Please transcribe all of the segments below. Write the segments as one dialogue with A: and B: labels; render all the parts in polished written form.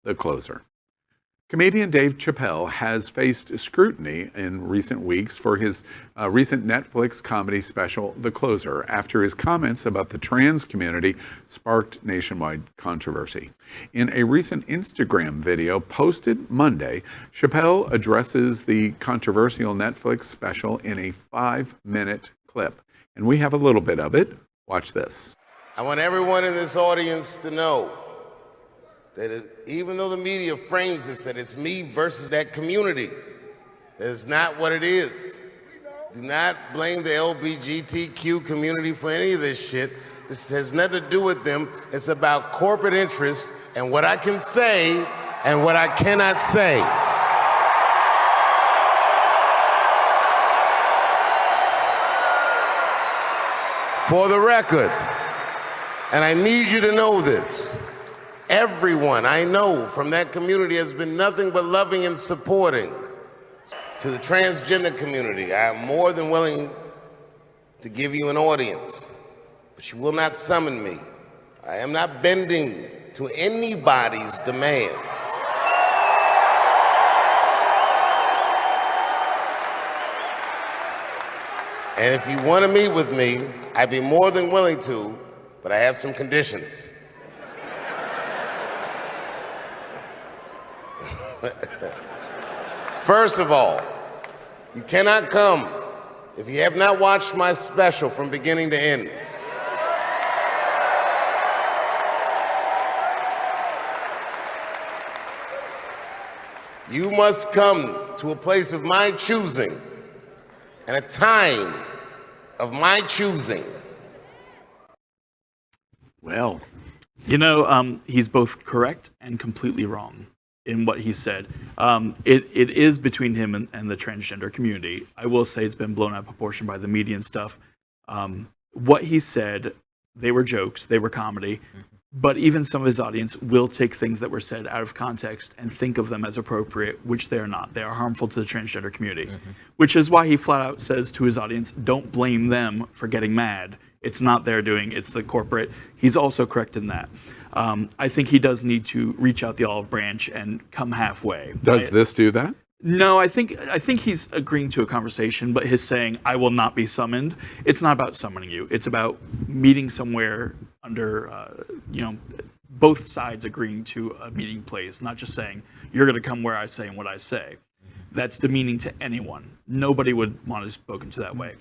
A: The Closer. Comedian Dave Chappelle has faced scrutiny in recent weeks for his recent Netflix comedy special, The Closer, after his comments about the trans community sparked nationwide controversy. In a recent Instagram video posted Monday, Chappelle addresses the controversial Netflix special in a 5-minute clip. And we have a little bit of it. Watch this.
B: I want everyone in this audience to know that even though the media frames this, that it's me versus that community, that is not what it is. Do not blame the LGBTQ community for any of this shit. This has nothing to do with them. It's about corporate interests and what I can say and what I cannot say. For the record, and I need you to know this, everyone I know from that community has been nothing but loving and supporting. To the transgender community, I am more than willing to give you an audience, but you will not summon me. I am not bending to anybody's demands. And if you want to meet with me, I'd be more than willing to, but I have some conditions. First of all, you cannot come if you have not watched my special from beginning to end. You must come to a place of my choosing and a time of my choosing.
A: Well,
C: he's both correct and completely wrong in what he said. It is between him and the transgender community. I will say it's been blown out of proportion by the media and stuff. What he said, they were jokes, they were comedy, but even some of his audience will take things that were said out of context and think of them as appropriate, which they are not. They are harmful to the transgender community, which is why he flat out says to his audience, don't blame them for getting mad. It's not their doing, it's the corporate. He's also correct in that. I think he does need to reach out the olive branch and come halfway.
A: Does this do that?
C: No, I think he's agreeing to a conversation, but his saying, I will not be summoned, it's not about summoning you. It's about meeting somewhere under, both sides agreeing to a meeting place, not just saying, you're going to come where I say and what I say. That's demeaning to anyone. Nobody would want to be spoken to that way.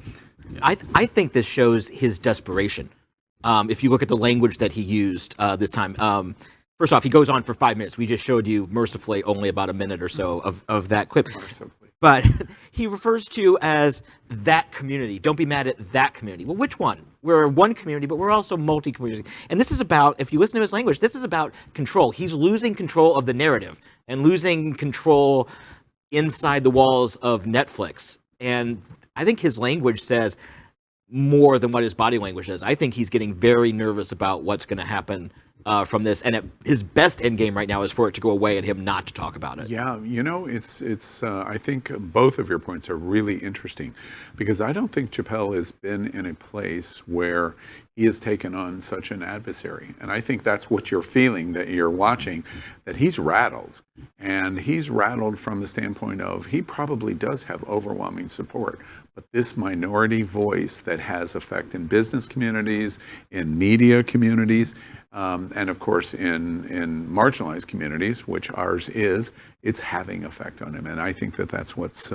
D: I think this shows his desperation. If you look at the language that he used this time, first off, he goes on for 5 minutes. We just showed you, mercifully, only about a minute or so of that clip. But he refers to as that community. Don't be mad at that community. Well, which one? We're one community, but we're also multi-community. And this is about, if you listen to his language, this is about control. He's losing control of the narrative and losing control inside the walls of Netflix. And I think his language says more than what his body language says. I think he's getting very nervous about what's going to happen from this, and his best end game right now is for it to go away and him not to talk about it.
A: Yeah, it's. I think both of your points are really interesting, because I don't think Chappelle has been in a place where he has taken on such an adversary, and I think that's what you're feeling, that you're watching, that he's rattled, and he's rattled from the standpoint of he probably does have overwhelming support, but this minority voice that has effect in business communities, in media communities. And of course, in marginalized communities, which ours is, it's having effect on him, and I think that that's what's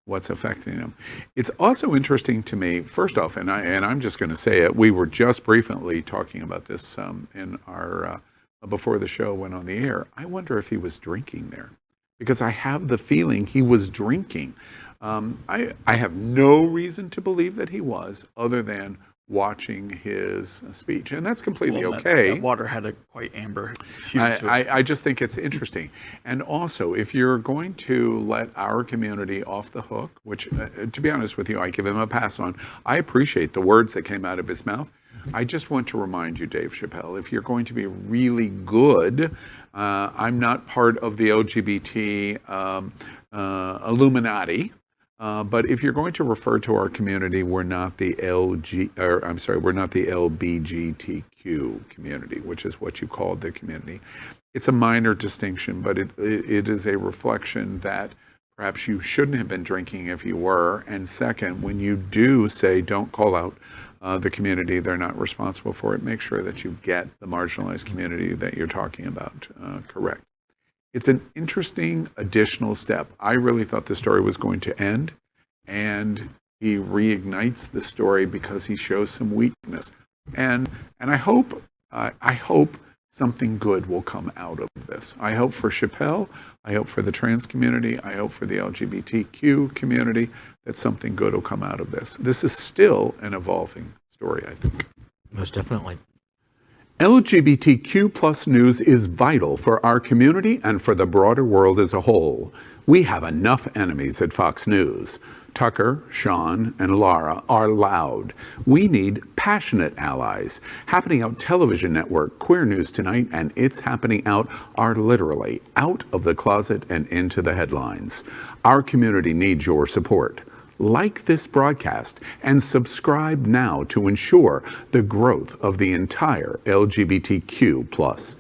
A: affecting him. It's also interesting to me. First off, and I'm just going to say it. We were just briefly talking about this in our before the show went on the air. I wonder if he was drinking there, because I have the feeling he was drinking. I have no reason to believe that he was, other than watching his speech, and that's completely okay.
C: That water had a quite amber hue to it.
A: I just think it's interesting. And also, if you're going to let our community off the hook, which, to be honest with you, I give him a pass on. I appreciate the words that came out of his mouth. I just want to remind you, Dave Chappelle, if you're going to be really good, I'm not part of the LGBT Illuminati. But if you're going to refer to our community, we're not the we're not the LBGTQ community, which is what you called the community. It's a minor distinction, but it is a reflection that perhaps you shouldn't have been drinking if you were. And second, when you do say don't call out the community, they're not responsible for it, make sure that you get the marginalized community that you're talking about correct. It's an interesting additional step. I really thought the story was going to end, and he reignites the story because he shows some weakness. And I hope something good will come out of this. I hope for Chappelle, I hope for the trans community, I hope for the LGBTQ community that something good will come out of this. This is still an evolving story, I think.
D: Most definitely.
A: LGBTQ plus news is vital for our community and for the broader world as a whole. We have enough enemies at Fox News. Tucker, Sean, and Lara are loud. We need passionate allies. Happening Out Television Network, Queer News Tonight, and It's Happening Out are literally out of the closet and into the headlines. Our community needs your support. Like this broadcast and subscribe now to ensure the growth of the entire LGBTQ plus